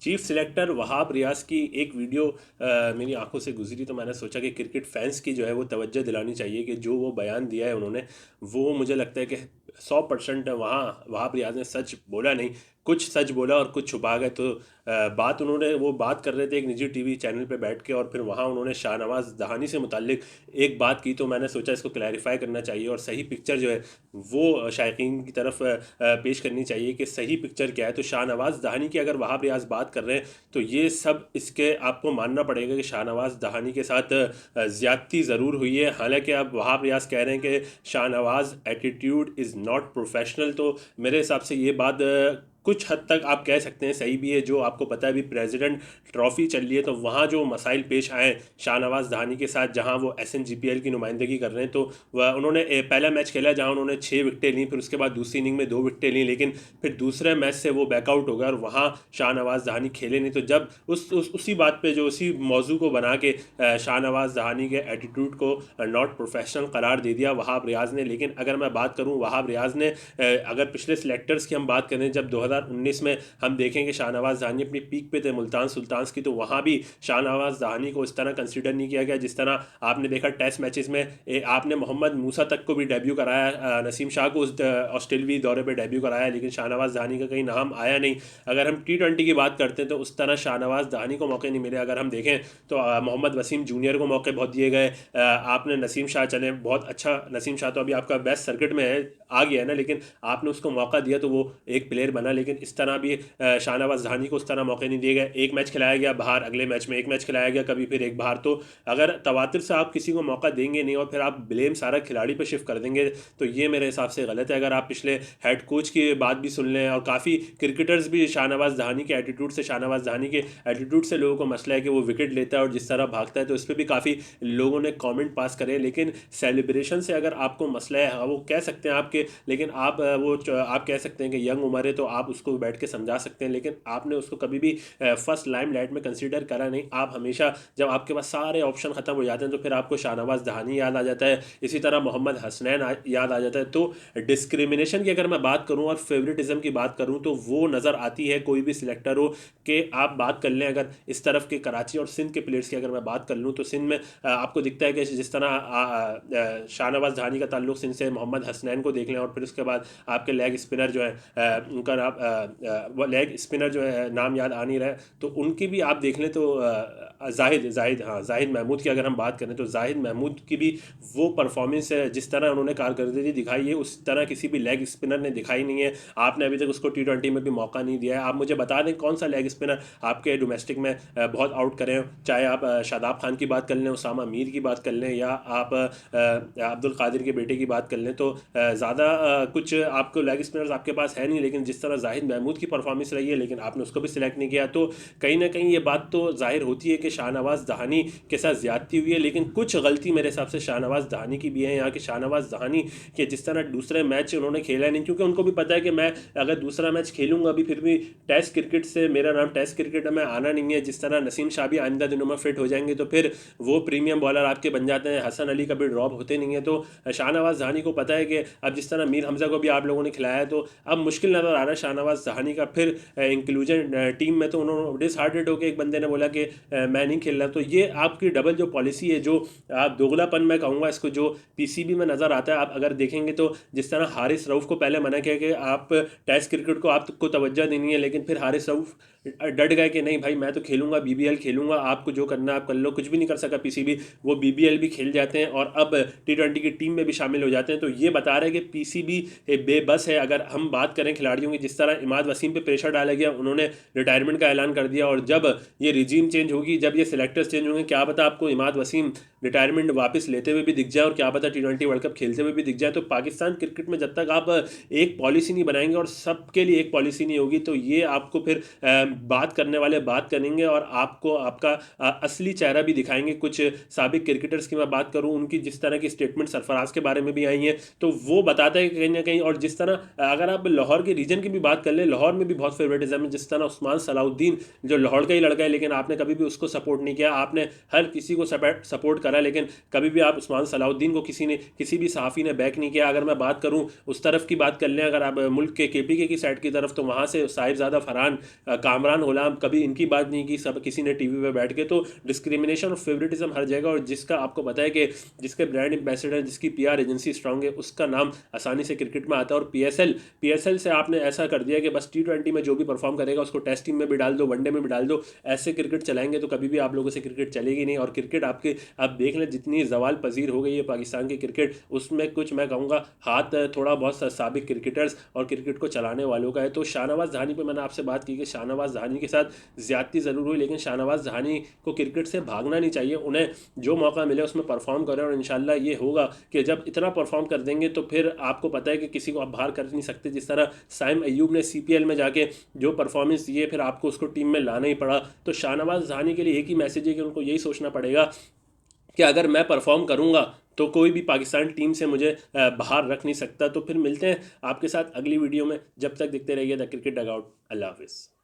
Chief selector Wahab Riaz की एक video मेरी आंखों से गुजरी, तो मैंने सोचा कि क्रिकेट फैंस की जो है वो तवज्जो दिलानी चाहिए कि जो वो बयान दिया है उन्होंने, वो मुझे लगता है कि 100% वहाँ वहाब रियाज ने सच बोला नहीं, कुछ सच बोला और कुछ छुपा गए। तो बात उन्होंने वो बात कर रहे थे एक निजी टीवी चैनल पे बैठ के, और फिर वहाँ उन्होंने शाहनवाज दहानी से मुताल्लिक एक बात की, तो मैंने सोचा इसको क्लैरिफाई करना चाहिए और सही पिक्चर जो है वो शायकीन की तरफ पेश करनी चाहिए कि सही पिक्चर क्या है। तो शाहनवाज दहानी की अगर वहाब रियाज बात कर रहे हैं तो ये सब इसके आपको मानना पड़ेगा कि शाहनवाज दहानी के साथ ज़्यादती ज़रूर हुई है। हालांकि अब वहाब रियाज कह रहे हैं कि Shahnawaz attitude is not professional, तो मेरे हिसाब से ये बात कुछ हद तक आप कह सकते हैं सही भी है। जो आपको पता है अभी प्रेसिडेंट ट्रॉफी चल रही है, तो वहाँ जो मसाइल पेश आए शाहनवाज दहानी के साथ, जहाँ वो SNGPL की नुमाइंदगी कर रहे हैं, तो वह उन्होंने पहला मैच खेला जहाँ उन्होंने 6 विकेटें ली, फिर उसके बाद दूसरी इनिंग में 2 विकेटें ली, लेकिन फिर दूसरे मैच से वो बैकआउट हो गया और वहाँ शाहनवाज दहानी खेले नहीं। तो जब उसी बात पे जो उसी मौजू को बना के शाहनवाज दहानी के एटीट्यूड को नॉट प्रोफेशनल करार दे दिया वहाब रियाज ने। लेकिन अगर मैं बात करूँ वहाब रियाज ने अगर पिछले सिलेक्टर्स की हम बात करें, जब 2019 में हम देखें कि शाहनवाज दहानी अपनी पीक पे थे मुल्तान सुल्तान्स की, तो वहाँ भी शाहनवाज दहानी को इस तरह कंसिडर नहीं किया गया जिस तरह आपने देखा टेस्ट मैचेस में। आपने मोहम्मद मूसा तक को भी डेब्यू कराया, नसीम शाह को उस ऑस्ट्रेलवी दौरे पे डेब्यू कराया, लेकिन शाहनवाज दहानी का कहीं नाम आया नहीं। अगर हम T20 की बात करते हैं तो उस तरह शाहनवाज दहानी को मौके नहीं मिले। अगर हम देखें तो मोहम्मद वसीम जूनियर को मौके बहुत दिए गए। आपने नसीम शाह, चले बहुत अच्छा, नसीम शाह तो अभी आपका बेस्ट सर्किट में है, आ गया है ना, लेकिन आपने उसको मौका दिया तो वो एक प्लेयर बना। लेकिन इस तरह भी शाहनवाज दहानी को उस तरह मौके नहीं दिए गए। एक मैच खिलाया गया बाहर, अगले मैच में एक मैच खिलाया गया, कभी फिर एक बाहर। तो अगर तवातिर से आप किसी को मौका देंगे नहीं और फिर आप ब्लेम सारा खिलाड़ी पर शिफ्ट कर देंगे, तो ये मेरे हिसाब से गलत है। अगर आप पिछले हेड कोच की बात भी सुन लें, और काफ़ी क्रिकेटर्स भी शाहनवाज दहानी के एटीट्यूड से, शाहनवाज दहानी के एटीट्यूड से लोगों को मसला है कि वो विकेट लेता है और जिस तरह भागता है, तो इस पर भी काफ़ी लोगों ने कमेंट पास करे। लेकिन सेलिब्रेशन से अगर आपको मसला है, वो कह सकते हैं आपके, लेकिन आप आप कह सकते हैं कि यंग उम्र है तो आप उसको बैठ के समझा सकते हैं, लेकिन आपने उसको कभी भी फर्स्ट लाइमलाइट में कंसीडर करा नहीं। आप हमेशा जब आपके पास सारे ऑप्शन ख़त्म हो जाते हैं तो फिर आपको शाहनवाज दहानी याद आ जाता है, इसी तरह मोहम्मद हसनैन याद आ जाता है। तो डिस्क्रिमिनेशन की अगर मैं बात करूं और फेवरेटिज्म की बात करूं तो वो नज़र आती है कोई भी सिलेक्टर हो कि आप बात कर लें। अगर इस तरफ के कराची और सिंध के प्लेयर्स की अगर मैं बात कर लूँ तो सिंध में आपको दिखता है कि जिस तरह शाहनवाज दहानी का ताल्लुक सिंध से, मोहम्मद हसनैन को देख लें, और फिर उसके बाद आपके लेग स्पिनर जो है उनका नाम, वो लेग स्पिनर जो है नाम याद आ नहीं रहा है, तो उनकी भी आप देख लें तो जाहिद जाहिद हाँ जाहिद महमूद की अगर हम बात करें तो जाहिद महमूद की भी वो परफॉर्मेंस है, जिस तरह उन्होंने कारकर्दगी दिखाई है उस तरह किसी भी लेग स्पिनर ने दिखाई नहीं है। आपने अभी तक उसको T20 में भी मौका नहीं दिया है। आप मुझे बता दें कौन सा लेग स्पिनर आपके डोमेस्टिक में बहुत आउट करें, चाहे आप शादाब खान की बात कर लें, उसामा मीर की बात कर लें, या आप अब्दुल कादिर के बेटे की बात कर लें, तो ज़्यादा कुछ आपको लेग स्पिनर्स आपके पास है नहीं। लेकिन जिस तरह जाहिद महमूद की परफॉर्मेंस रही है, लेकिन आपने उसको भी सिलेक्ट नहीं किया, तो कहीं ना कहीं ये बात तो जाहिर होती है कि शाहनवाज दहानी के साथ ज़्यादती हुई है। लेकिन कुछ गलती मेरे हिसाब से शाहनवाज दहानी की भी है यहाँ की। शाहनवाज दहानी के जिस तरह दूसरे मैच उन्होंने खेला नहीं, क्योंकि उनको भी पता है कि मैं अगर दूसरा मैच खेलूंगा भी फिर भी टेस्ट क्रिकेट से मेरा नाम टेस्ट क्रिकेट में आना नहीं है। जिस तरह नसीम शाह भी आइंदा दिनों में फिट हो जाएंगे तो फिर वो प्रीमियम बॉलर आपके बन जाते हैं, हसन अली कभी ड्रॉप होते नहीं है। तो शाहनवाज दहानी को पता है कि अब जिस तरह मीर हमजा को भी आप लोगों ने खिलाया है, तो अब मुश्किल नज़र आ रहा है शाहनवाज दहानी का फिर इंक्लूजन टीम में। तो उन्होंने डिसहार्टेड होकर एक बंदे ने बोला कि मैं नहीं खेल रहा। तो ये आपकी डबल जो पॉलिसी है, जो आप दोगलापन मैं कहूँगा इसको, जो PCB में नज़र आता है। आप अगर देखेंगे तो जिस तरह हारिस रऊफ़ को पहले मना किया कि आप टेस्ट क्रिकेट को आपको तवज्जो देनी है, लेकिन फिर हारिस रऊफ़ डट गए कि नहीं भाई मैं तो खेलूंगा, BBL खेलूंगा, आपको जो करना आप कर लो। कुछ भी नहीं कर सका PCB, वो BBL भी खेल जाते हैं और अब T20 की टीम में भी शामिल हो जाते हैं। तो ये बता रहे हैं कि PCB बेबस है। अगर हम बात करें खिलाड़ियों की, जिस तरह इमाद वसीम पे प्रेशर डाला गया, उन्होंने रिटायरमेंट का ऐलान कर दिया, और जब ये रिजीम चेंज होगी, जब ये सिलेक्टर्स चेंज होंगे, क्या पता आपको इमाद वसीम रिटायरमेंट वापस लेते हुए भी दिख जाए, और क्या पता T20 वर्ल्ड कप खेलते हुए भी दिख जाए। तो पाकिस्तान क्रिकेट में जब तक आप एक पॉलिसी नहीं बनाएंगे और सबके लिए एक पॉलिसी नहीं होगी, तो ये आपको फिर बात करने वाले बात करेंगे और आपको आपका असली चेहरा भी दिखाएंगे। कुछ साबिक क्रिकेटर्स की मैं बात करूं, उनकी जिस तरह की स्टेटमेंट सरफराज के बारे में भी आई हैं, तो वो बताता है कि कहीं ना कहीं। और जिस तरह अगर आप लाहौर के रीजन की भी बात कर ले, लाहौर में भी बहुत फेवरेटिज्म है। जिस तरह उस्मान सलाउद्दीन जो लाहौर का ही लड़का है, लेकिन आपने कभी भी उसको सपोर्ट नहीं किया, आपने हर किसी को सपोर्ट करा, लेकिन कभी भी आप उस्मान सलाउद्दीन को किसी भी सहाफ़ी ने बैक नहीं किया। अगर मैं बात करूं उस तरफ की बात कर लें, अगर आप मुल्क के KPK की साइड की तरफ, तो वहाँ से साहिबजादा फरहान कामरान गुलाम, कभी इनकी बात नहीं की, सब किसी ने टीवी पे बैठ के। तो डिस्क्रिमिनेशन और फेवरेटिज्म हर जगह, और जिसका आपको पता है कि जिसके ब्रांड एम्बेसडर, जिसकी पीआर एजेंसी स्ट्रांग है, उसका नाम आसानी से क्रिकेट में आता है। और पीएसएल से आपने ऐसा कर दिया कि बस T20 में जो भी परफॉर्म करेगा उसको टेस्ट टीम में भी डाल दो, वनडे में भी डाल दो। ऐसे क्रिकेट चलाएंगे तो कभी भी आप लोगों से क्रिकेट चलेगी नहीं। और क्रिकेट आपके, आप देख लें जितनी जवाल पजीर हो गई है पाकिस्तान की क्रिकेट, उसमें कुछ मैं कहूँगा हाथ थोड़ा बहुत साबिक क्रिकेटर्स और क्रिकेट को चलाने वालों का है। तो शाहनवाज दहानी पे मैंने आपसे बात की कि शाहनवाज दहानी के साथ ज्यादती ज़रूर हुई, लेकिन शाहनवाज दहानी को क्रिकेट से भागना नहीं चाहिए। उन्हें जो मौका मिले उसमें परफॉर्म करें, और इंशाल्लाह ये होगा कि जब इतना परफॉर्म कर देंगे तो फिर आपको पता है कि किसी को आप बाहर कर नहीं सकते। जिस तरह साइम अयूब ने CPL में जाके जो परफॉर्मेंस दिए, फिर आपको उसको टीम में लाना ही पड़ा। तो शाहनवाज दहानी के लिए एक ही मैसेज है कि उनको यही सोचना पड़ेगा कि अगर मैं परफॉर्म करूंगा तो कोई भी पाकिस्तान टीम से मुझे बाहर रख नहीं सकता। तो फिर मिलते हैं आपके साथ अगली वीडियो में, जब तक दिखते रहिए द क्रिकेट डगआउट। अल्लाह हाफिज़।